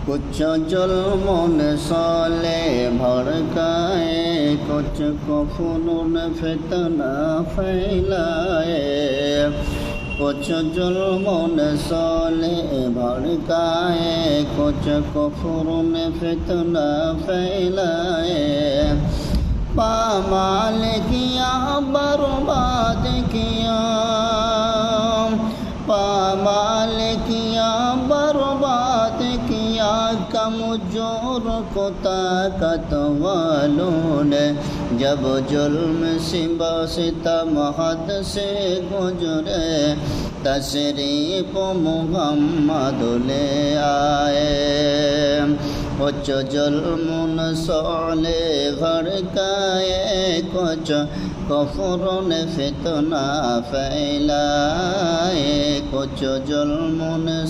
कुछ जुल्म साले भड़काए, कुछ कुफ्र फितना फैलाए। कुछ जुल्म साले भड़काए, कुछ कुफ्र फितना फैलाए। पामाल किया बर्बाद किया, पामाल किया बर्बाद किया। कमजोर को ताकत वालों ने जब जुल्म सितम हद से गुजरे, तशरीफ मुहम्मद ले आए। कुछ जुल्म साले भड़काए, कुछ कुफ्र फितना फैलाए। कुछ जुल्म